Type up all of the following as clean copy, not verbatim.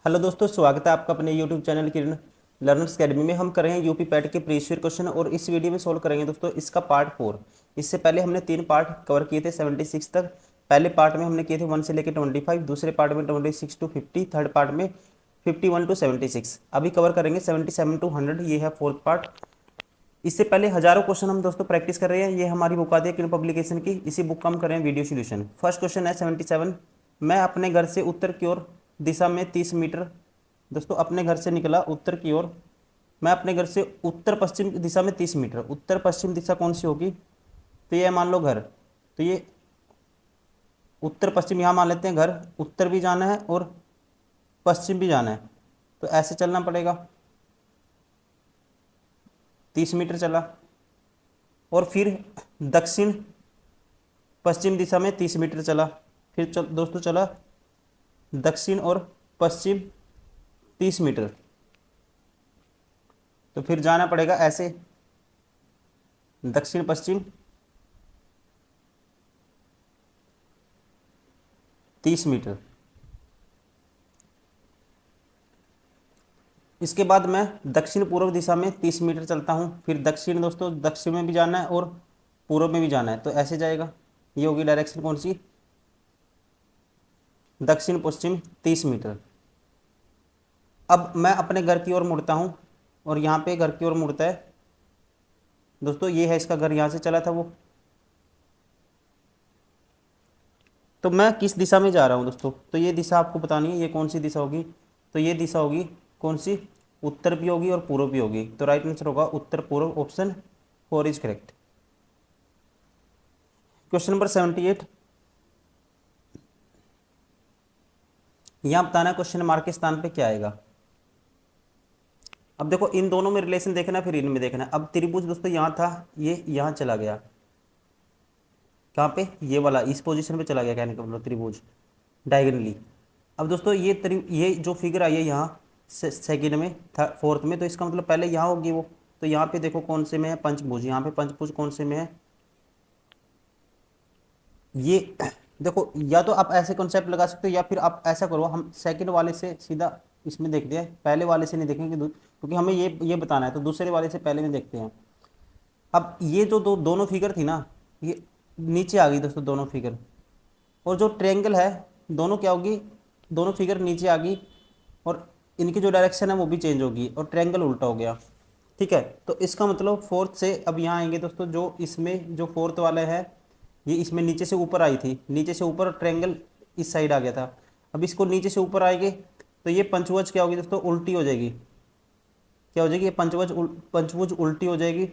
Hello दोस्तों, स्वागत है आपका अपने यूट्यूब चैनल किरण लर्नर्स अकेडमी में। हम कर रहे हैं यूपी पैट के प्रीवियस ईयर क्वेश्चन और इस वीडियो में सोल्व करेंगे दोस्तों इसका पार्ट 4। इससे पहले हमने 3 पार्ट कवर किए थे 76 तक। पहले पार्ट में हमने किए थे 1 से लेकर 25, दूसरे पार्ट में 26 टू 50, थर्ड पार्ट में 51 टू 76। अभी कवर करेंगे 77 टू 100, ये है फोर्थ पार्ट। इससे पहले हजारों क्वेश्चन हम दोस्तों प्रैक्टिस कर रहे हैं। ये हमारी बुक आती है किरण पब्लिकेशन की, इसी बुक का हम कर रहे हैं वीडियो सोल्यूशन। फर्स्ट क्वेश्चन है 77। मैं अपने घर से उत्तर की ओर दिशा में 30 मीटर, दोस्तों अपने घर से निकला उत्तर की ओर। मैं अपने घर से उत्तर पश्चिम दिशा में 30 मीटर, उत्तर पश्चिम दिशा कौन सी होगी? तो ये मान लो घर, तो ये उत्तर पश्चिम यहाँ मान लेते हैं। घर उत्तर भी जाना है और पश्चिम भी जाना है, तो ऐसे चलना पड़ेगा। 30 मीटर चला और फिर दक्षिण पश्चिम दिशा में 30 मीटर चला। फिर दोस्तों चला दक्षिण और पश्चिम 30 मीटर, तो फिर जाना पड़ेगा ऐसे दक्षिण पश्चिम 30 मीटर। इसके बाद मैं दक्षिण पूर्व दिशा में 30 मीटर चलता हूँ। फिर दक्षिण दोस्तों दक्षिण में भी जाना है और पूर्व में भी जाना है, तो ऐसे जाएगा। ये होगी डायरेक्शन कौन सी? दक्षिण पश्चिम 30 मीटर। अब मैं अपने घर की ओर मुड़ता हूँ और यहाँ पे घर की ओर मुड़ता है दोस्तों, ये है इसका घर, यहाँ से चला था वो। तो मैं किस दिशा में जा रहा हूँ दोस्तों? तो ये दिशा आपको बतानी है, ये कौन सी दिशा होगी? तो ये दिशा होगी कौन सी? उत्तर भी होगी और पूर्व भी होगी, तो राइट आंसर होगा उत्तर पूर्व। Option 4 is correct. Question number 78। यहाँ बताना है क्वेश्चन मार्क के स्थान पे क्या आएगा। अब देखो इन दोनों में रिलेशन देखना है, फिर इनमें देखना है। अब त्रिभुज दोस्तों यहाँ था, ये यहाँ चला गया। कहाँ पे? ये वाला इस पोजीशन पे चला गया, कहने का मतलब त्रिभुज डायगनली। अब दोस्तों ये जो फिगर आई है यहाँ सेकंड में फोर्थ में, तो इसका मतलब पहले यहाँ होगी वो। तो यहाँ पे देखो कौन से में है? पंचभुज। यहाँ पे पंचभुज कौन से में है? ये देखो, या तो आप ऐसे कॉन्सेप्ट लगा सकते हो या फिर आप ऐसा करो, हम सेकंड वाले से सीधा इसमें देखते हैं, पहले वाले से नहीं देखेंगे क्योंकि हमें ये बताना है, तो दूसरे वाले से पहले में देखते हैं। अब ये जो दोनों फिगर थी ना, ये नीचे आ गई दोस्तों दोनों फिगर। और जो ट्रायंगल है, दोनों क्या होगी? दोनों फिगर नीचे आ गई और इनकी जो डायरेक्शन है वो भी चेंज होगी और ट्रायंगल उल्टा हो गया। ठीक है, तो इसका मतलब फोर्थ से अब यहाँ आएंगे दोस्तों, जो इसमें जो फोर्थ वाला है, ये इसमें नीचे से ऊपर आई थी, नीचे से ऊपर ट्रायंगल इस साइड आ गया था। अब इसको नीचे से ऊपर आएंगे तो ये पंचभुज क्या होगी दोस्तों? उल्टी हो जाएगी। क्या हो जाएगी? ये पंचभुज उल्टी हो जाएगी।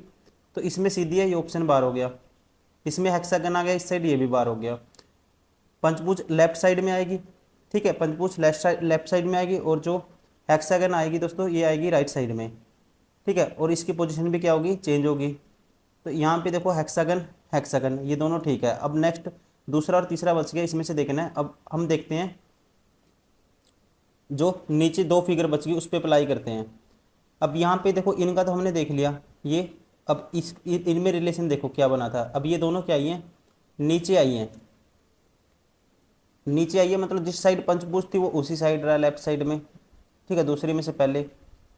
तो इसमें सीधी है, ये ऑप्शन बार हो गया। इसमें हेक्सागन आ गया इस साइड, ये भी बार हो गया। पंचभुज लेफ्ट साइड में आएगी, ठीक है, पंचभुज लेफ्ट साइड में आएगी, और जो हेक्सागन आएगी दोस्तों ये आएगी राइट साइड में। ठीक है, और इसकी पोजीशन भी क्या होगी? चेंज होगी। तो यहाँ पे देखो हेक्सागन हेक्सागन ये दोनों ठीक है। अब नेक्स्ट दूसरा और तीसरा बच गया, इसमें से देखना है। अब हम देखते हैं जो नीचे दो फिगर बच गई उस पर अप्लाई करते हैं। अब यहाँ पे देखो इनका तो हमने देख लिया ये। अब इनमें रिलेशन देखो क्या बना था। अब ये दोनों क्या आई हैं? नीचे आई हैं। नीचे आई है मतलब जिस साइड पंचभुज थी वो उसी साइड रहा, लेफ्ट साइड में। ठीक है, दूसरे में से पहले।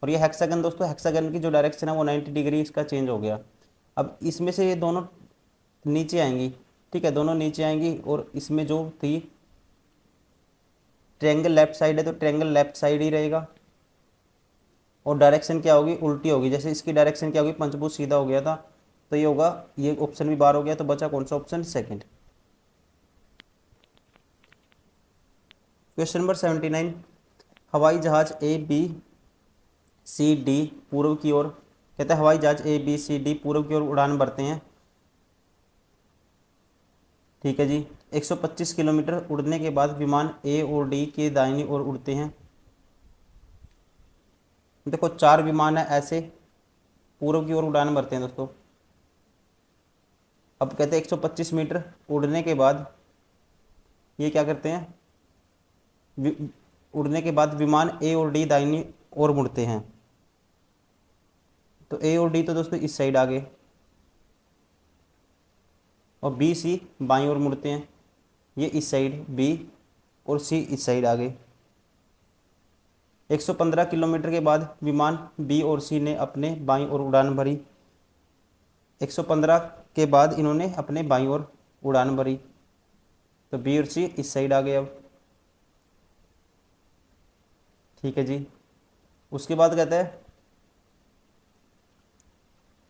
और ये हेक्सागन दोस्तों, हेक्सागन की जो डायरेक्शन है वो 90 डिग्री इसका चेंज हो गया। अब इसमें से ये दोनों नीचे आएंगी। ठीक है, दोनों नीचे आएंगी और इसमें जो थी ट्रायंगल लेफ्ट साइड है, तो ट्रायंगल लेफ्ट साइड ही रहेगा। और डायरेक्शन क्या होगी? उल्टी होगी। जैसे इसकी डायरेक्शन क्या होगी? पंचभुज सीधा हो गया था, तो ये होगा, ये ऑप्शन भी बार हो गया, तो बचा कौन सा ऑप्शन? सेकंड। Question number 79। हवाई जहाज ए बी सी डी पूर्व की ओर, कहते हैं हवाई जहाज ए बी सी डी पूर्व की ओर उड़ान भरते हैं। ठीक है जी, 125 किलोमीटर उड़ने के बाद विमान ए और डी के दाहिनी ओर उड़ते हैं। देखो 4 विमान है ऐसे, पूर्व की ओर उड़ान भरते हैं दोस्तों। अब कहते हैं 125 मीटर उड़ने के बाद ये क्या करते हैं? उड़ने के बाद विमान ए और डी दाहिनी ओर मुड़ते हैं। तो ए और डी तो दोस्तों इस साइड आ गए, और बी सी बाईं ओर मुड़ते हैं। ये इस साइड बी और सी इस साइड आ गए। 115 किलोमीटर के बाद विमान बी और सी ने अपने बाईं ओर उड़ान भरी। 115 के बाद इन्होंने अपने बाईं ओर उड़ान भरी, तो बी और सी इस साइड आ गए अब। ठीक है जी। उसके बाद कहता है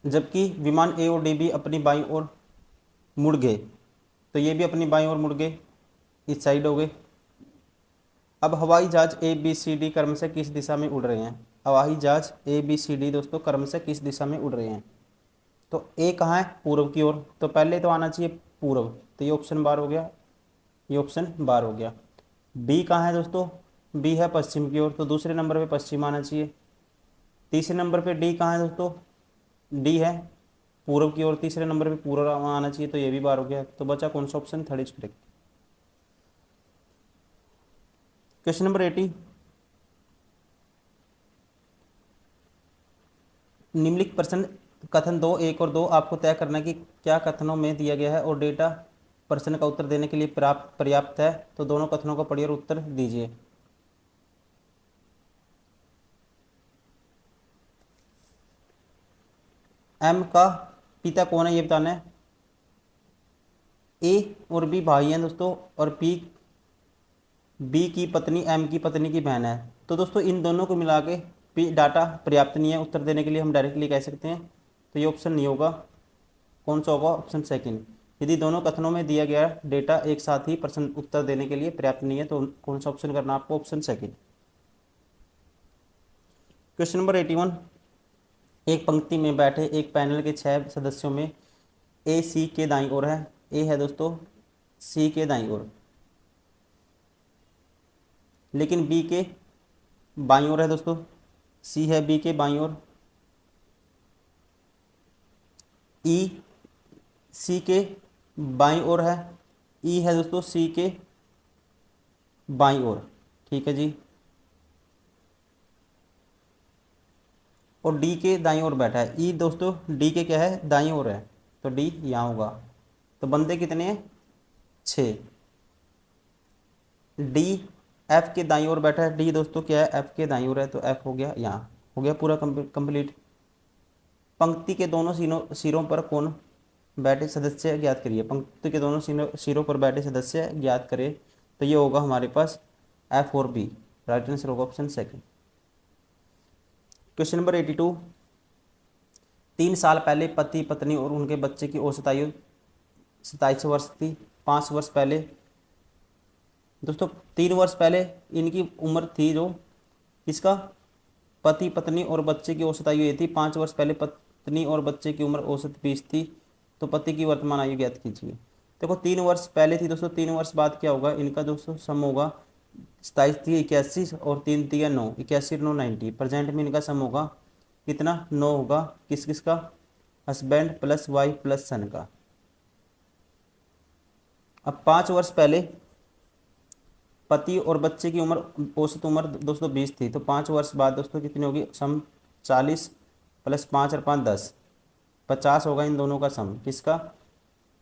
जबकि विमान ए और डी भी अपनी बाईं ओर मुड़ गए, तो ये भी अपनी बाईं ओर मुड़ गए, इस साइड हो गए। अब हवाई जहाज ए बी सी डी क्रम से किस दिशा में उड़ रहे हैं? हवाई जहाज ए बी सी डी दोस्तों क्रम से किस दिशा में उड़ रहे हैं? तो ए कहाँ है? पूर्व की ओर, तो पहले तो आना चाहिए पूर्व, तो ये ऑप्शन बार हो गया, ये ऑप्शन बार हो गया। बी कहाँ है दोस्तों? बी है पश्चिम की ओर, तो दूसरे नंबर पे पश्चिम आना चाहिए। तीसरे नंबर पे डी कहाँ है दोस्तों? डी है पूर्व की ओर, तीसरे नंबर पे पूर्व आना चाहिए, तो ये भी बार हो गया। तो बचा कौन सा option? Third is correct. Question number 80, निम्नलिखित प्रश्न कथन 2, 1 और 2 आपको तय करना है कि क्या कथनों में दिया गया है और डेटा प्रश्न का उत्तर देने के लिए पर्याप्त है। तो दोनों कथनों को पढ़िए और उत्तर दीजिए। एम का पिता कौन है ये बताना है। ए और बी भाई हैं दोस्तों, और बी की पत्नी एम की पत्नी की बहन है। तो दोस्तों इन दोनों को मिला के पी डाटा पर्याप्त नहीं है उत्तर देने के लिए, हम डायरेक्टली कह सकते हैं। तो ये ऑप्शन नहीं होगा। कौन सा होगा? Option second. यदि दोनों कथनों में दिया गया डेटा एक साथ ही प्रश्न उत्तर देने के लिए पर्याप्त नहीं है, तो कौन सा ऑप्शन करना आपको? Option second. क्वेश्चन नंबर 81, एक पंक्ति में बैठे एक पैनल के 6 सदस्यों में ए सी के दाईं ओर है। ए है दोस्तों सी के दाईं ओर, लेकिन बी के बाईं ओर है दोस्तों। सी है बी के बाईं ओर। ई सी के बाईं ओर है। ई है दोस्तों सी के बाईं ओर। ठीक है जी। और डी के दाईं ओर बैठा है। ई दोस्तों डी के क्या है? दाईं ओर है, तो डी यहाँ होगा। तो बंदे कितने हैं? 6। डी एफ के दाईं ओर बैठा है। डी दोस्तों क्या है? एफ के दाईं ओर है, तो एफ हो गया यहाँ। हो गया पूरा कंप्लीट। पंक्ति के दोनों सिरों पर कौन बैठे सदस्य ज्ञात करिए। पंक्ति के दोनों सिरों पर बैठे सदस्य ज्ञात करें, तो ये होगा हमारे पास एफ और बी। राइट आंसर होगा ऑप्शन सेकंड। क्वेश्चन नंबर 82, 3 साल पहले पति पत्नी और उनके बच्चे की औसत आयु 27 वर्ष थी। 5 वर्ष पहले दोस्तों, 3 वर्ष पहले इनकी उम्र थी जो इसका पति पत्नी और बच्चे की औसत आयु ये थी। 5 वर्ष पहले पत्नी और बच्चे की उम्र औसत 20 थी। तो पति की वर्तमान आयु ज्ञात कीजिए। देखो 3 वर्ष पहले थी दोस्तों, 3 वर्ष बाद क्या होगा इनका दोस्तों? सम होगा 27 थी 81 और 3 थी 9, 81 9 90। प्रेजेंट में इनका सम होगा कितना? 9 होगा। किस किस का? हस्बैंड प्लस वाइफ प्लस सन का। अब 5 वर्ष पहले पति और बच्चे की उम्र औसत उम्र दोस्तों 20 थी, तो 5 वर्ष बाद दोस्तों कितनी होगी? सम 40 प्लस 5 और 5 10, 50 होगा इन दोनों का सम। किसका?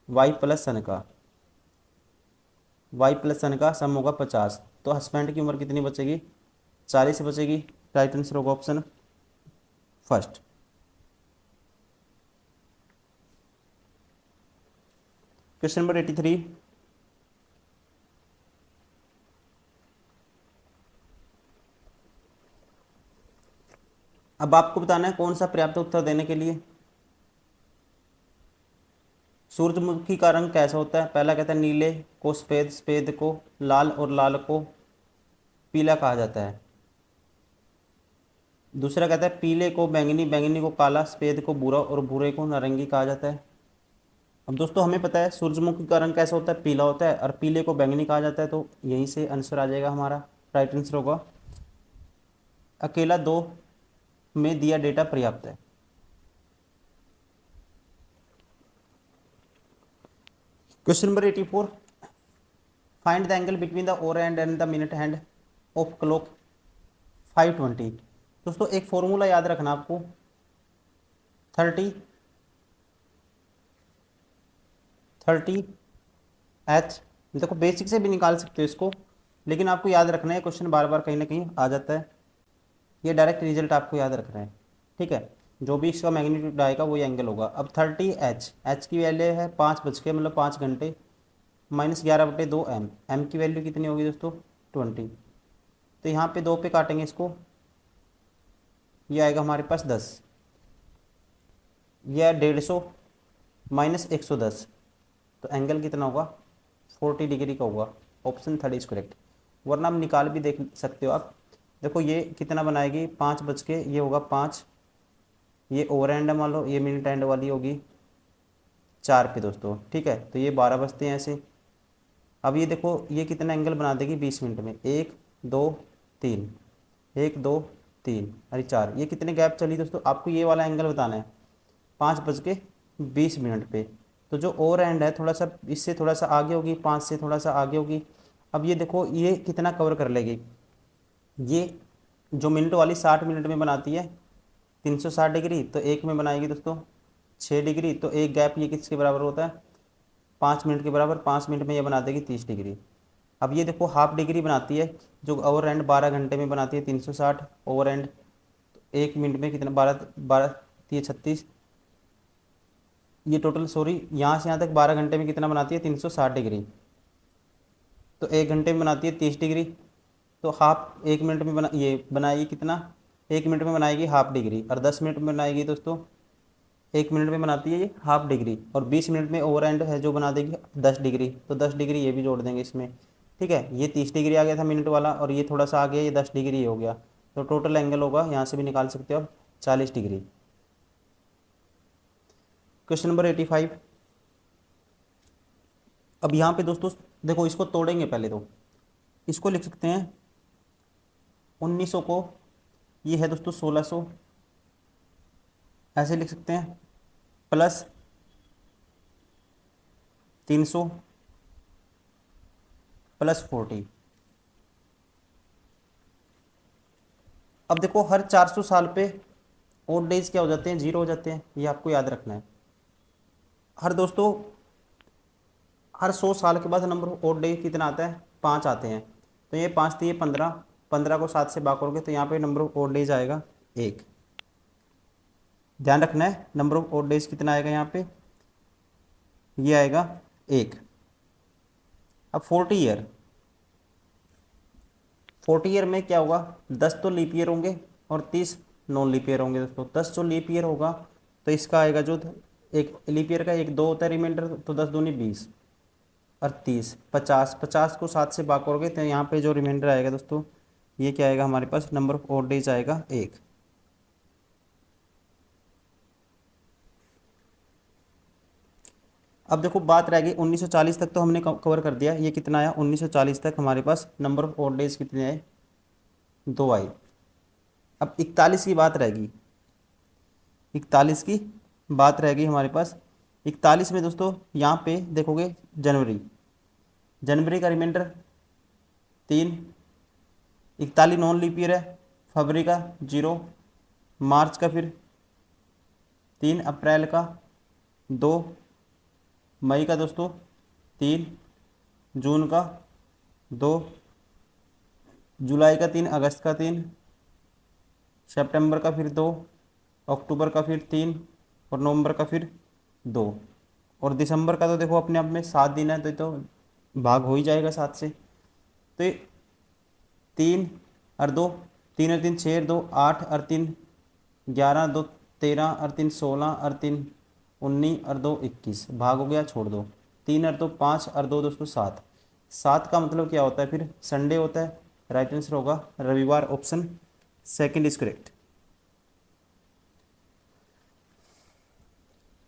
वाई प्लस सन का। वाई प्लस सन का सम होगा 50। तो हस्बैंड की उम्र कितनी बचेगी? 40 बचेगी। राइट आंसर होगा ऑप्शन फर्स्ट। क्वेश्चन नंबर 83, अब आपको बताना है कौन सा पर्याप्त उत्तर देने के लिए। सूरजमुखी का रंग कैसा होता है? पहला कहता है नीले को सफेद, सफेद को लाल और लाल को पीला कहा जाता है। दूसरा कहता है पीले को बैंगनी, बैंगनी को काला, सफेद को भूरा और भूरे को नारंगी कहा जाता है। अब दोस्तों हमें पता है सूरजमुखी का रंग कैसा होता है? पीला होता है, और पीले को बैंगनी कहा जाता है, तो यहीं से आंसर आ जाएगा हमारा। राइट आंसर होगा अकेला 2 में दिया डेटा पर्याप्त है। Question number 84, find the angle between the over hand and the minute hand of clock 5:20। दोस्तों एक फॉर्मूला याद रखना आपको, 30 देखो बेसिक से भी निकाल सकते हो इसको, लेकिन आपको याद रखना है, क्वेश्चन बार बार कहीं ना कहीं आ जाता है। ये डायरेक्ट रिजल्ट आपको याद रखना है, ठीक है। जो भी इसका मैग्नीट्यूड आएगा वही एंगल होगा। अब 30 एच की वैल्यू है 5 बज के मतलब 5 घंटे, -11/2 एम की वैल्यू कितनी होगी दोस्तों 20। तो यहाँ पे 2 पे काटेंगे इसको, ये आएगा हमारे पास 10, यह 150 -110, तो एंगल कितना होगा 40 डिग्री का होगा। Option 3 is correct. वरना आप निकाल भी देख सकते हो आप। देखो ये कितना बनाएगी 5 बज के, ये होगा 5, ये ओवर एंड मान लो, ये मिनट एंड वाली होगी 4 पे दोस्तों, ठीक है। तो ये 12 बजते हैं ऐसे। अब ये देखो ये कितना एंगल बना देगी 20 मिनट में, 1 2 3, 1 2 3, अरे 4, ये कितने गैप चली दोस्तों, आपको ये वाला एंगल बताना है 5 बज के 20 मिनट पे। तो जो ओवर एंड है थोड़ा सा इससे थोड़ा सा आगे होगी, 5 से थोड़ा सा आगे होगी। अब ये देखो ये कितना कवर कर लेगी, ये जो मिनट वाली 60 मिनट में बनाती है 360 डिग्री, तो एक में बनाएगी दोस्तों 6 डिग्री, तो एक गैप ये किसके बराबर होता है 5 मिनट के बराबर। 5 मिनट में ये बना देगी 30 डिग्री। अब ये देखो हाफ डिग्री बनाती है, जो ओवर एंड 12 घंटे में बनाती है 360 ओवर एंड, तो 1 मिनट में कितना 12 12 3 36, ये टोटल सॉरी यहाँ से यहाँ तक 12 घंटे में कितना बनाती है 360 डिग्री, तो 1 घंटे में बनाती है 30 डिग्री। तो हाफ 1 मिनट में ये बनाएगी कितना, 1 मिनट में बनाएगी हाफ डिग्री, और 10 मिनट में बनाएगी दोस्तों 1 मिनट में बनाती है ये हाफ डिग्री, और 20 मिनट में ओवर एंड है जो बना देगी 10 डिग्री, तो 10 डिग्री ये भी जोड़ देंगे इसमें, ठीक है। ये 30 डिग्री आ गया था मिनट वाला, और ये थोड़ा सा आ गया, ये 10 डिग्री हो गया। तो टोटल एंगल होगा यहाँ से भी निकाल सकते हो आप 40 डिग्री। Question number 85। अब यहाँ पे दोस्तों देखो इसको तोड़ेंगे पहले, तो इसको लिख सकते हैं 1900 को, ये है दोस्तों 1600, ऐसे लिख सकते हैं, प्लस 300 प्लस 40। अब देखो हर 400 साल पे ओड डेज क्या हो जाते हैं, 0 हो जाते हैं, ये आपको याद रखना है। हर दोस्तों हर 100 साल के बाद नंबर ऑफ ओड डे कितना आता है 5 आते हैं, तो ये 5 थी, ये 15, 15 को 7 से भाग करोगे तो यहाँ पे नंबर ऑफ ओड डेज आएगा 1। ध्यान रखना है नंबर ऑफ ओड डेज कितना आएगा यहाँ पे, ये आएगा 1। अब 40 ईयर, 40 ईयर में क्या होगा 10 तो लीप ईयर होंगे और 30 नॉन लीप ईयर होंगे दोस्तों। 10 जो लीप ईयर होगा तो इसका आएगा जो एक लीप ईयर का एक 2 होता है रिमाइंडर, तो 10 दूनी 20 और 30 50, 50 को 7 से भाग करोगे तो यहाँ पे जो रिमाइंडर आएगा दोस्तों ये क्या आएगा हमारे पास, नंबर ऑफ ओड डेज आएगा 1। अब देखो बात रह गई 1940 तक, तो हमने कवर कर दिया। ये कितना आया 1940 तक हमारे पास नंबर ऑफ ओड डेज कितने आए, 2 आए। अब 41 की बात रहेगी, 41 की बात रह गई हमारे पास। 41 में दोस्तों यहाँ पे देखोगे जनवरी, जनवरी का रिमाइंडर 3, 41 नॉन लीप ईयर है, फरवरी का 0, मार्च का फिर 3, अप्रैल का 2, मई का दोस्तों 3, जून का 2, जुलाई का 3, अगस्त का 3, सितंबर का फिर 2, अक्टूबर का फिर 3, और नवंबर का फिर 2, और दिसंबर का तो देखो अपने आप में 7 दिन है, तो भाग हो ही जाएगा 7 से। तो ये 3 और 2, 3 और 3 6, 2 8 और 3 11, 2 13 और 3 16 और 3 19 और 2 21, भाग हो गया छोड़ दो। 3 और 2 5 और 2 दोस्तों 7, 7 का मतलब क्या होता है फिर संडे होता है, राइट आंसर होगा रविवार। Option 2 is correct.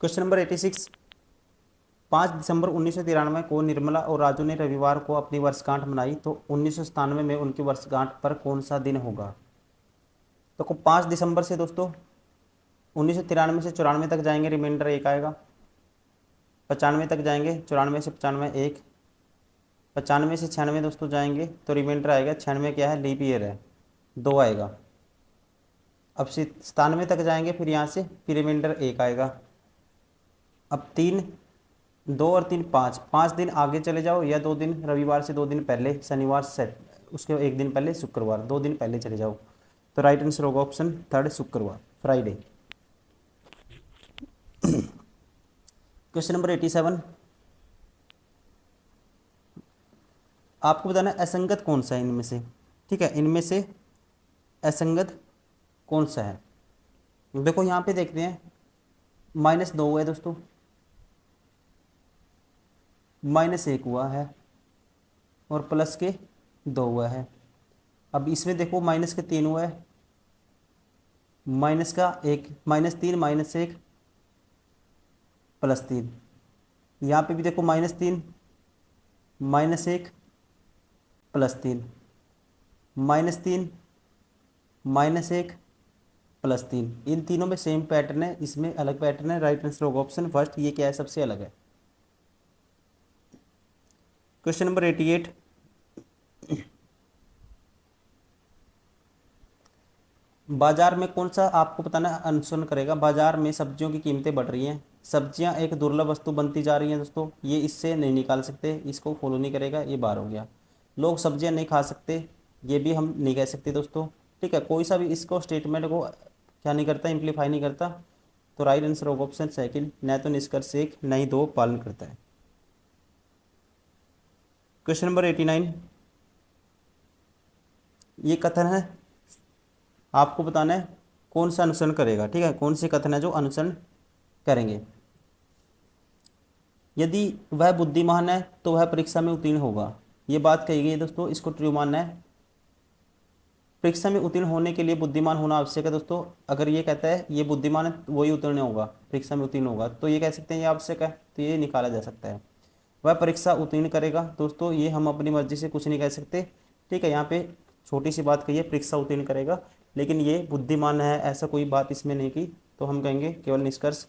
Question number 86। 5 दिसंबर 1993 को निर्मला और राजू ने रविवार को अपनी वर्षगांठ मनाई, तो 1997 में उनकी वर्षगांठ पर कौन सा दिन होगा। तो 5 दिसंबर से दोस्तों 1993 से 94 तक जाएंगे, रिमाइंडर 1 आएगा। 95 तक जाएंगे, 94 से 95 1, 95 से 96 दोस्तों जाएंगे तो रिमाइंडर आएगा, 96 क्या है लीप ईयर है 2 आएगा। अब 97 तक जाएंगे, फिर यहाँ से फिर रिमाइंडर 1 आएगा। अब 3 2 और 3 5, 5 दिन आगे चले जाओ, या 2 दिन रविवार से 2 दिन पहले, शनिवार से उसके 1 दिन पहले शुक्रवार, 2 दिन पहले चले जाओ। तो राइट आंसर होगा ऑप्शन थर्ड शुक्रवार, फ्राइडे। क्वेश्चन नंबर 87, आपको बताना है असंगत कौन सा है इनमें से। ठीक है, इनमें से असंगत कौन सा है। देखो यहाँ पे देखते हैं, -2 हुआ है दोस्तों, -1 हुआ है और प्लस के 2 हुआ है। अब इसमें देखो माइनस के 3 हुआ है, माइनस का 1, -3 -1 +3। यहाँ पे भी देखो -3 -1 +3, -3 -1 +3। इन तीनों में सेम पैटर्न है, इसमें अलग पैटर्न है। राइट आंसर होगा ऑप्शन फर्स्ट, ये क्या है, सबसे अलग है। क्वेश्चन नंबर 88, बाजार में कौन सा आपको बताना है अनुसरण करेगा। बाजार में सब्जियों की कीमतें बढ़ रही हैं, सब्जियां एक दुर्लभ वस्तु बनती जा रही हैं दोस्तों, ये इससे नहीं निकाल सकते, इसको फॉलो नहीं करेगा, ये बार हो गया। लोग सब्जियां नहीं खा सकते, ये भी हम नहीं कह सकते दोस्तों। ठीक है, कोई सा भी इसको स्टेटमेंट को क्या नहीं करता, इम्प्लीफाई नहीं करता। तो राइट आंसर होगा ऑप्शन सेकंड, न तो निष्कर्ष एक न ही दो पालन करता है। क्वेश्चन नंबर 89, ये कथन है, आपको बताना है कौन सा अनुसरण करेगा। ठीक है, कौन से कथन है जो अनुसरण करेंगे। यदि वह बुद्धिमान है तो वह परीक्षा में उत्तीर्ण होगा, ये बात कही गई है दोस्तों, इसको ट्रू मानना है। परीक्षा में उत्तीर्ण होने के लिए बुद्धिमान होना आवश्यक है दोस्तों। अगर ये कहता है ये बुद्धिमान है तो वही उत्तीर्ण होगा, परीक्षा में उत्तीर्ण होगा, तो ये कह सकते हैं ये आवश्यक है, तो ये निकाला जा सकता है। वह परीक्षा उत्तीर्ण करेगा दोस्तों, ये हम अपनी मर्जी से कुछ नहीं कह सकते। ठीक है, यहाँ पे छोटी सी बात कही है, परीक्षा उत्तीर्ण करेगा, लेकिन ये बुद्धिमान है ऐसा कोई बात इसमें नहीं की, तो हम कहेंगे केवल निष्कर्ष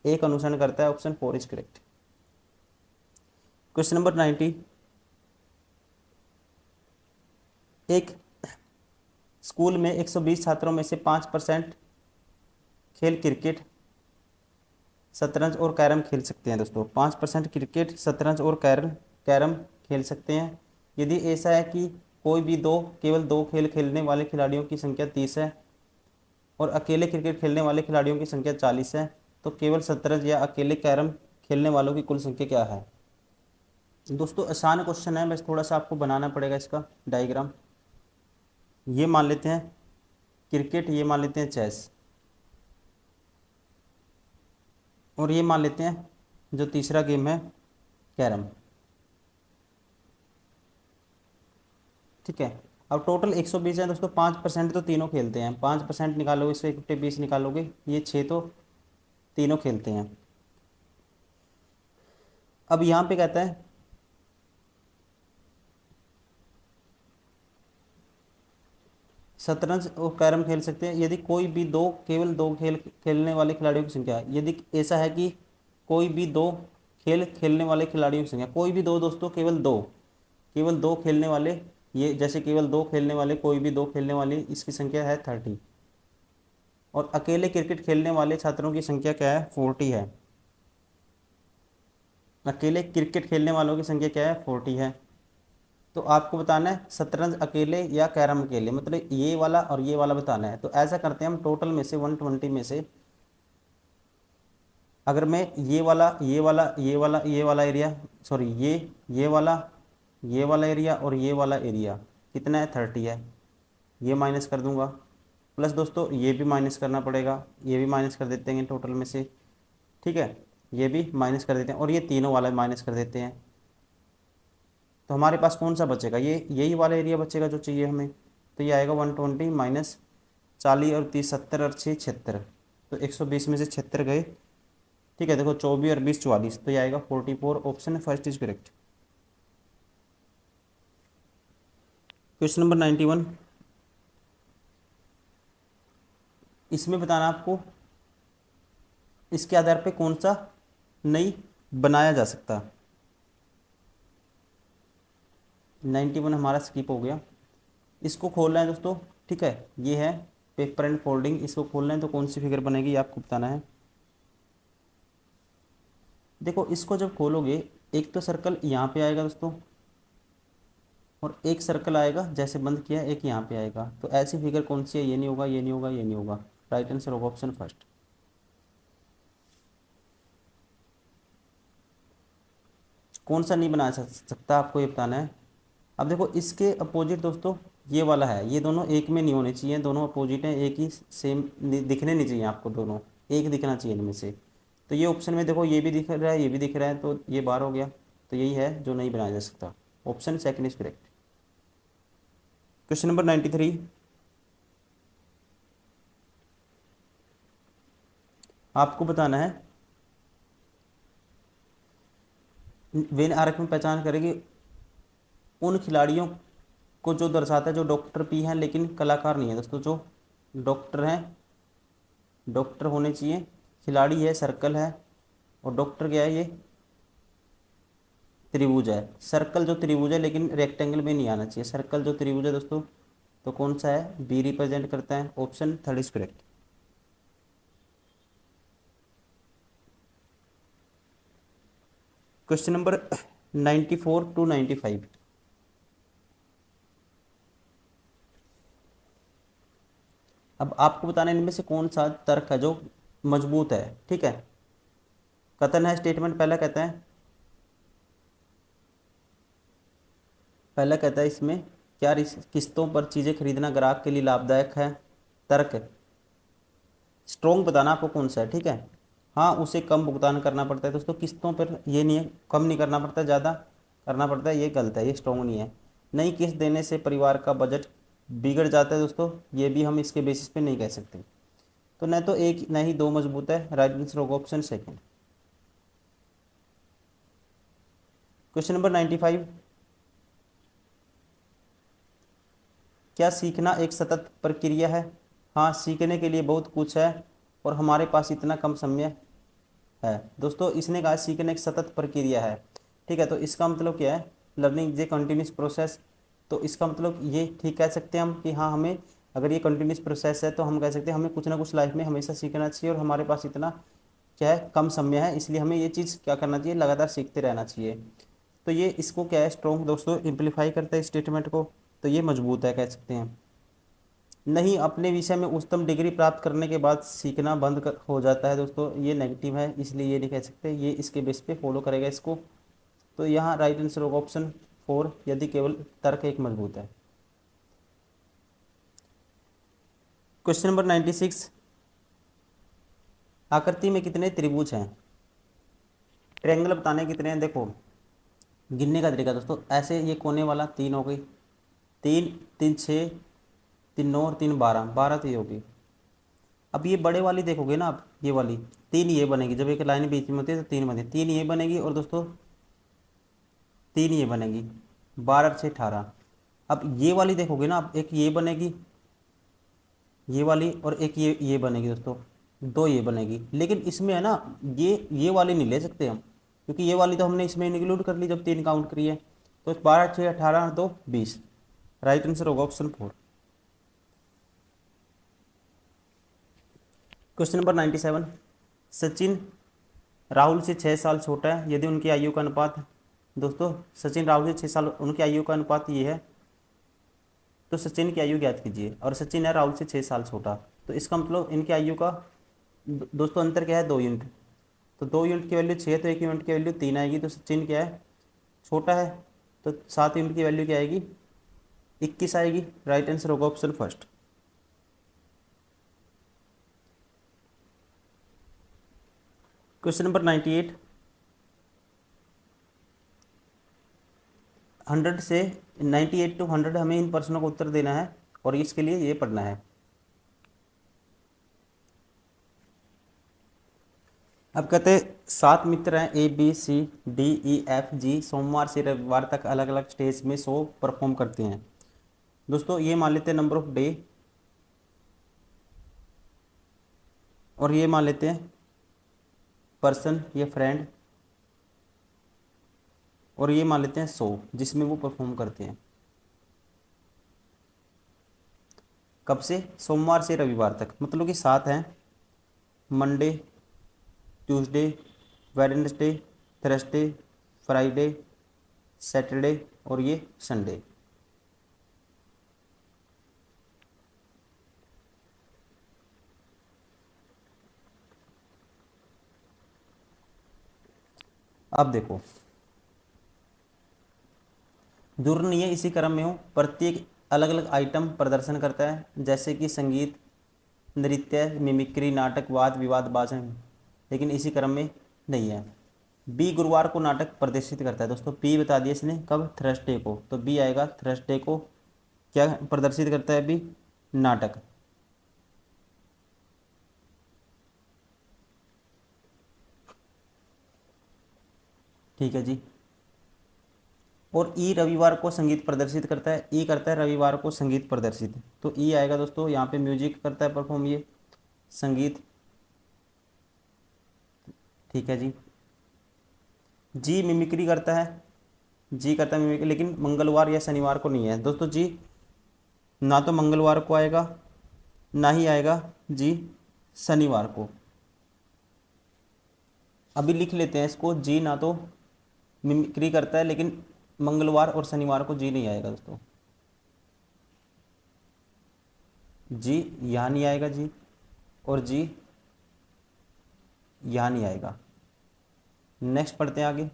एक अनुसरण करता है, option 4 is correct. Question number 90, एक स्कूल में 120 छात्रों में से 5% खेल क्रिकेट, शतरंज और कैरम खेल सकते हैं दोस्तों। 5% क्रिकेट, शतरंज और कैरम कैरम खेल सकते हैं। यदि ऐसा है कि कोई भी केवल दो खेल खेलने वाले खिलाड़ियों की संख्या 30 है और अकेले क्रिकेट खेलने वाले खिलाड़ियों की संख्या 40 है, तो केवल शतरंज या अकेले कैरम खेलने वालों की कुल संख्या क्या है। दोस्तों आसान क्वेश्चन है, बस थोड़ा सा आपको बनाना पड़ेगा इसका डायग्राम। ये मान लेते हैं क्रिकेट, ये मान लेते हैं चेस, और ये मान लेते हैं जो तीसरा गेम है कैरम। ठीक है, अब टोटल 120 है दोस्तों, 5% तो तीनों खेलते हैं, 5% निकालोगे इससे 1/20 निकालोगे, ये 6 तो तीनों खेलते हैं। अब यहाँ पे कहता है शतरंज और कैरम खेल सकते हैं यदि कोई भी केवल दो खेल खेलने वाले खिलाड़ियों की संख्या है। यदि ऐसा है कि कोई भी दो खेल खेलने वाले खिलाड़ियों की संख्या, कोई भी दो दोस्तों, केवल दो खेलने वाले, ये जैसे केवल दो खेलने वाले, कोई भी दो खेलने वाले, इसकी संख्या है 30। और अकेले क्रिकेट खेलने वाले छात्रों की संख्या क्या है, 40 है। अकेले क्रिकेट खेलने वालों की संख्या क्या है, 40 है। तो आपको बताना है शतरंज अकेले या कैरम अकेले, मतलब ये वाला और ये वाला बताना है। तो ऐसा करते हैं हम, टोटल में से 120 में से अगर मैं ये वाला एरिया, सॉरी ये वाला एरिया और ये वाला एरिया कितना है, 30 है, ये माइनस कर दूंगा। प्लस दोस्तों ये भी माइनस करना पड़ेगा, ये भी माइनस कर देते हैं टोटल में से। ठीक है, ये भी माइनस कर देते हैं और ये तीनों वाला माइनस कर देते हैं। तो हमारे पास कौन सा बचेगा, ये यही वाला एरिया बचेगा जो चाहिए हमें। तो ये आएगा 120 माइनस 40 और 30 70 और 6 76। तो 120 में से 76 गए। ठीक है, देखो 24 और 20 44, तो ये आएगा 44, option first is correct. Question number 91, इसमें बताना आपको इसके आधार पे कौन सा नहीं बनाया जा सकता। 91 हमारा स्किप हो गया, इसको खोलना है दोस्तों। ठीक है, ये है पेपर एंड फोल्डिंग, इसको खोलना है तो कौन सी फिगर बनेगी ये आपको बताना है। देखो इसको जब खोलोगे, एक तो सर्कल यहाँ पे आएगा दोस्तों, और एक सर्कल आएगा जैसे बंद किया, एक यहाँ पे आएगा। तो ऐसी फिगर कौन सी है? ये नहीं होगा, ये नहीं होगा, ये नहीं होगा। राइट आंसर होगा ऑप्शन फर्स्ट। कौन सा नहीं बना सकता, आपको ये बताना है। अब देखो इसके अपोजिट दोस्तों ये वाला है, ये दोनों एक में नहीं होने चाहिए, दोनों अपोजिट हैं, एक ही सेम दिखने नहीं चाहिए आपको, दोनों एक दिखना चाहिए इनमें से। तो ये ऑप्शन में देखो, ये भी दिख रहा है, ये भी दिख रहा है, तो ये बार हो गया। तो यही है जो नहीं बनाया जा सकता। Option second is correct. Question number 93। आपको बताना है वेन आरेख में पहचान करेगी उन खिलाड़ियों को जो दर्शाता है जो डॉक्टर भी हैं लेकिन कलाकार नहीं है। दोस्तों जो डॉक्टर हैं, डॉक्टर होने चाहिए, खिलाड़ी है सर्कल है, और डॉक्टर क्या है? ये त्रिभुज है। सर्कल जो त्रिभुज है लेकिन रेक्टेंगल में नहीं आना चाहिए। सर्कल जो त्रिभुज है दोस्तों, तो कौन सा है? बी रिप्रेजेंट करता है। Option third is correct. Question number 94 to 95। अब आपको बताना है इनमें से कौन सा तर्क है जो मजबूत है। ठीक है, कथन है, स्टेटमेंट पहला कहता है, पहला कहता है इसमें क्या किस्तों पर चीज़ें खरीदना ग्राहक के लिए लाभदायक है। तर्क स्ट्रोंग बताना आपको कौन सा है। ठीक है, हाँ उसे कम भुगतान करना पड़ता है। दोस्तों किस्तों पर ये नहीं है, कम नहीं करना पड़ता, ज़्यादा करना पड़ता है, ये गलत है, ये स्ट्रोंग नहीं है। नई किस्त देने से परिवार का बजट बिगड़ जाता है। दोस्तों ये भी हम इसके बेसिस पे नहीं कह सकते। तो न तो एक न ही दो मजबूत है। राइट आंसर होगा ऑप्शन सेकंड। Question number 95। क्या सीखना एक सतत प्रक्रिया है? हाँ, सीखने के लिए बहुत कुछ है और हमारे पास इतना कम समय है। दोस्तों इसने कहा सीखने एक सतत प्रक्रिया है। ठीक है, तो इसका मतलब क्या है? Learning is a continuous process. तो इसका मतलब ये ठीक कह सकते हैं हम कि हाँ, हमें अगर ये कंटिन्यूस प्रोसेस है तो हम कह सकते हैं हमें कुछ ना कुछ लाइफ में हमेशा सीखना चाहिए, और हमारे पास इतना क्या है? कम समय है, इसलिए हमें ये चीज़ क्या करना चाहिए? लगातार सीखते रहना चाहिए। तो ये इसको क्या है? स्ट्रॉन्ग दोस्तों इम्प्लीफाई करता है स्टेटमेंट को। तो ये मजबूत है कह सकते हैं। नहीं, अपने विषय में उच्चतम डिग्री प्राप्त करने के बाद सीखना हो जाता है। दोस्तों ये नेगेटिव है, इसलिए ये नहीं कह सकते, ये इसके बेस पे फॉलो करेगा इसको। तो यहाँ राइट आंसर होगा ऑप्शन फोर, यदि केवल तर्क एक मजबूत है। Question number 96। आकृति में कितने त्रिभुज हैं? ट्रायंगल बताने कितने हैं? देखो गिनने का तरीका दोस्तों, ऐसे ये कोने वाला तीन हो गई, तीन तीन छः, तीन नौ और तीन बारह, बारह तो ये होगी। अब ये बड़े वाली देखोगे ना आप, ये वाली तीन ये बनेगी, जब एक लाइन बीच में होती है तो तीन बनेगी, तीन ये बनेगी, और दोस्तों तीन ये बनेगी, 12 6 18। अब ये वाली देखोगे ना आप, एक ये बनेगी, ये वाली, और एक ये बनेगी दोस्तों, दो ये बनेगी। लेकिन इसमें है ना, ये वाली नहीं ले सकते हम, क्योंकि ये वाली तो हमने इसमें इंक्लूड कर ली जब तीन काउंट करी है। तो 12 6 18 तो 20। राइट आंसर होगा option four. Question number 97। Sachin Rahul से 6 साल छोटा है, यदि उनकी आयु का अनुपात, दोस्तों सचिन राहुल से 6 साल, उनकी आयु का अनुपात ये है, तो सचिन की आयु ज्ञात कीजिए। और सचिन है राहुल से 6 साल छोटा, तो इसका मतलब इनकी आयु का दोस्तों अंतर क्या है? 2 यूनिट। तो 2 यूनिट की वैल्यू 6, तो 1 यूनिट की वैल्यू 3 आएगी। तो सचिन क्या है? छोटा है, तो 7 यूनिट की वैल्यू क्या आएगी? 21 आएगी। राइट आंसर होगा ऑप्शन फर्स्ट। Question number 98। 100 से 98 to 100 हमें इन प्रश्नों का उत्तर देना है, और इसके लिए ये पढ़ना है। अब कहते हैं 7 मित्र हैं ABCDEFG, सोमवार से रविवार तक अलग अलग स्टेज में शो परफॉर्म करते हैं। दोस्तों ये मान लेते हैं नंबर ऑफ डे, और ये मान लेते हैं पर्सन या फ्रेंड, और ये मान लेते हैं शो जिसमें वो परफॉर्म करते हैं। कब से? सोमवार से रविवार तक, मतलब कि 7 हैं, Monday, Tuesday, Wednesday, Thursday, Friday, Saturday और ये संडे। अब देखो, जरूर नहीं है इसी क्रम में हो, प्रत्येक अलग अलग आइटम प्रदर्शन करता है, जैसे कि संगीत, नृत्य, मिमिक्री, नाटक, वाद विवाद, भाषण, लेकिन इसी क्रम में नहीं है। बी गुरुवार को नाटक प्रदर्शित करता है। दोस्तों बी बता दिया इसने, कब? थर्सडे को, तो बी आएगा थर्सडे को क्या प्रदर्शित करता है? बी नाटक। ठीक है जी। और ई रविवार को संगीत प्रदर्शित करता है, ई करता है रविवार को संगीत प्रदर्शित, तो ई आएगा दोस्तों यहाँ पे म्यूजिक करता है परफॉर्म, ये संगीत। ठीक है जी। जी मिमिक्री करता है, जी करता है मिमिक्री, लेकिन मंगलवार या शनिवार को नहीं है दोस्तों जी, ना तो मंगलवार को आएगा ना ही आएगा जी शनिवार को। अभी लिख लेते हैं इसको, जी ना तो मिमिक्री करता है, लेकिन मंगलवार और शनिवार को जी नहीं आएगा दोस्तों। जी यहाँ नहीं आएगा जी, और जी यहाँ नहीं आएगा। नेक्स्ट पढ़ते हैं आगे।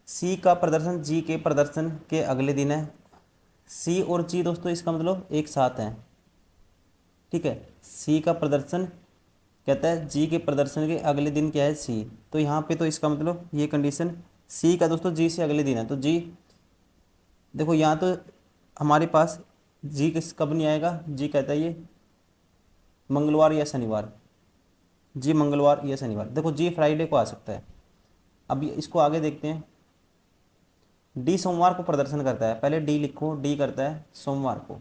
सी का प्रदर्शन जी के प्रदर्शन के अगले दिन है। सी और जी दोस्तों इसका मतलब एक साथ है। ठीक है, सी का प्रदर्शन कहता है जी के प्रदर्शन के अगले दिन क्या है? सी। तो यहाँ पे तो इसका मतलब ये कंडीशन सी का दोस्तों जी से अगले दिन है, तो जी देखो यहाँ तो हमारे पास जी किस कब नहीं आएगा, जी कहता है ये मंगलवार या शनिवार, जी मंगलवार या शनिवार। देखो जी फ्राइडे को आ सकता है। अब इसको आगे देखते हैं। डी सोमवार को प्रदर्शन करता है, पहले डी लिखो, डी करता है सोमवार को,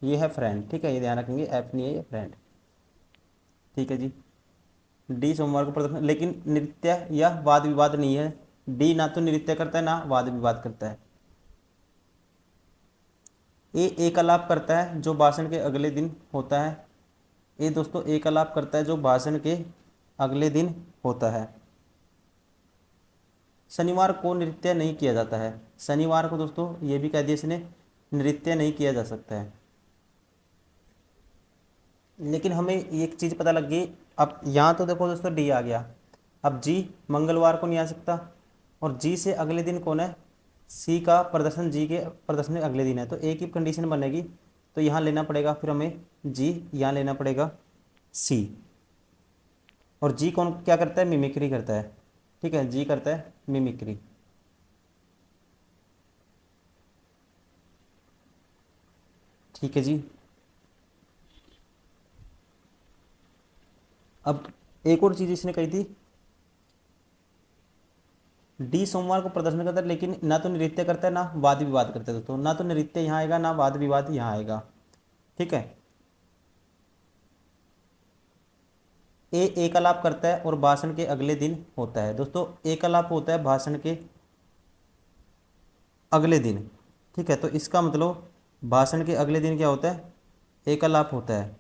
ये है फ्रेंड। ठीक है, ये ध्यान रखेंगे, एफ नहीं है ये फ्रेंड। ठीक है जी। डी सोमवार को प्रदर्शन, लेकिन नृत्य या वाद विवाद नहीं है। डी ना तो नृत्य करता है ना वाद विवाद करता है। ए एक आलाप करता है जो भाषण के अगले दिन होता है। ए दोस्तों एक आलाप करता है जो भाषण के अगले दिन होता है। शनिवार को नृत्य नहीं किया जाता है। शनिवार को दोस्तों ये भी कह दिया इसने, नृत्य नहीं किया जा सकता है। लेकिन हमें एक चीज़ पता लग गई। अब यहाँ तो देखो दोस्तों डी आ गया, अब जी मंगलवार को नहीं आ सकता, और जी से अगले दिन कौन है? सी का प्रदर्शन जी के प्रदर्शन के अगले दिन है, तो एक ही कंडीशन बनेगी, तो यहाँ लेना पड़ेगा फिर हमें जी, यहाँ लेना पड़ेगा सी। और जी कौन क्या करता है? मिमिक्री करता है। ठीक है, जी करता है मिमिक्री। ठीक है जी। अब एक और चीज़ इसने कही थी, डी सोमवार को प्रदर्शन करता है, लेकिन ना तो नृत्य करता है ना वाद विवाद करता है दोस्तों, ना तो नृत्य यहाँ आएगा ना वाद विवाद यहाँ आएगा। ठीक है, ए एक आलाप करता है और भाषण के अगले दिन होता है। दोस्तों एक आलाप होता है भाषण के अगले दिन। ठीक है, तो इसका मतलब भाषण के अगले दिन क्या होता है? एक आलाप होता है।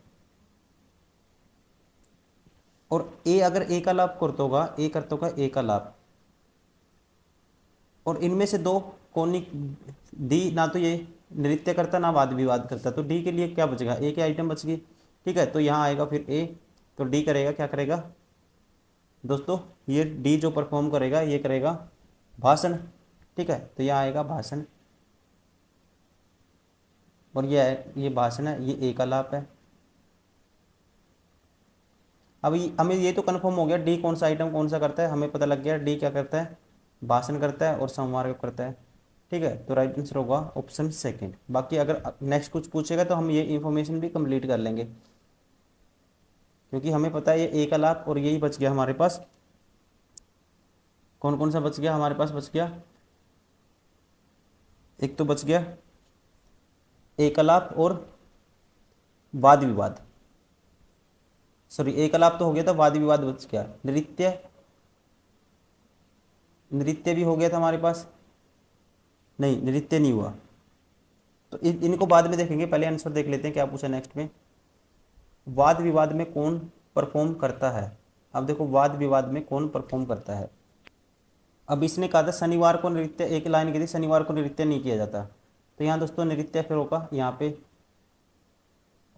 और ए अगर एक आलाप करता होगा, ए करता होगा एक आलाप, और इनमें से दो कौन नहीं, डी ना तो ये नृत्य करता ना वाद विवाद करता, तो डी के लिए क्या बचेगा? ए के आइटम बच गई। ठीक है, तो यहाँ आएगा फिर ए, तो डी करेगा क्या करेगा दोस्तों? ये डी जो परफॉर्म करेगा ये करेगा भाषण। ठीक है, तो यहाँ आएगा भाषण, और ये भाषण है, ये एक आलाप है। अब हमें ये तो कन्फर्म हो गया डी कौन सा आइटम कौन सा करता है, हमें पता लग गया डी क्या करता है? भाषण करता है और सोमवार को करता है। ठीक है, तो राइट आंसर होगा ऑप्शन सेकंड। बाकी अगर नेक्स्ट कुछ पूछेगा तो हम ये इन्फॉर्मेशन भी कंप्लीट कर लेंगे, क्योंकि हमें पता है ये एक आलाप और यही बच गया हमारे पास। कौन कौन सा बच गया हमारे पास? बच गया एक तो बच गया एक आलाप और वाद विवाद, सॉरी एक आलाप तो हो गया था, वाद विवाद बच गया। नृत्य, नृत्य भी हो गया था हमारे पास, नहीं नृत्य नहीं हुआ, तो इनको बाद में देखेंगे, पहले आंसर देख लेते हैं क्या पूछा नेक्स्ट में। वाद विवाद में कौन परफॉर्म करता है? अब देखो वाद विवाद में कौन परफॉर्म करता है। अब इसने कहा था शनिवार को नृत्य, एक लाइन की थी शनिवार को नृत्य नहीं किया जाता, तो यहाँ दोस्तों नृत्य फिर होगा यहाँ पे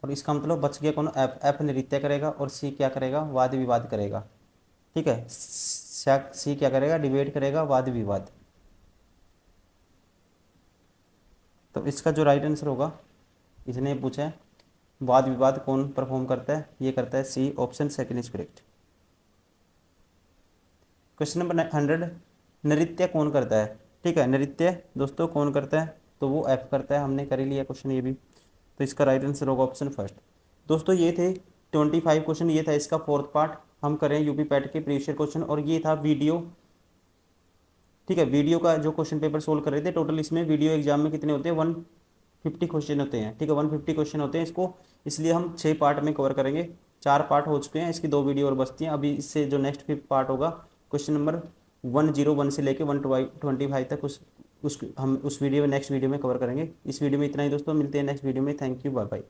और इसका मतलब बच गया कौन, एफ। एफ नृत्य करेगा और सी क्या करेगा, वाद विवाद करेगा। ठीक है, सी क्या करेगा, डिबेट करेगा, वाद विवाद। तो इसका जो राइट आंसर होगा, इसने पूछा है वाद विवाद कौन परफॉर्म करता है, ये करता है C, option second is correct. Question number 100, नृत्य कौन करता है। ठीक है, नृत्य दोस्तों कौन करता है, तो वो एफ करता है। हमने कर ही लिया क्वेश्चन ये भी, तो इसका राइट आंसर होगा ऑप्शन फर्स्ट। दोस्तों ये थे 25 क्वेश्चन, ये था इसका फोर्थ पार्ट। हम करें यूपी पैट के प्रीवियस क्वेश्चन, और ये था वीडियो। ठीक है, वीडियो का जो क्वेश्चन पेपर सोल्व कर रहे थे, टोटल इसमें वीडियो एग्जाम में कितने होते हैं, 150 क्वेश्चन होते हैं। ठीक है, 150 क्वेश्चन होते हैं इसको, इसलिए हम 6 पार्ट में कवर करेंगे। 4 पार्ट हो चुके हैं, इसकी 2 वीडियो और बचती हैं। अभी इससे जो नेक्स्ट 5th पार्ट होगा, क्वेश्चन नंबर 101 से लेके 125 तक, उस हम उस वीडियो में, नेक्स्ट वीडियो में कवर करेंगे। इस वीडियो में इतना ही दोस्तों, मिलते हैं नेक्स्ट वीडियो में। Thank you, bye bye.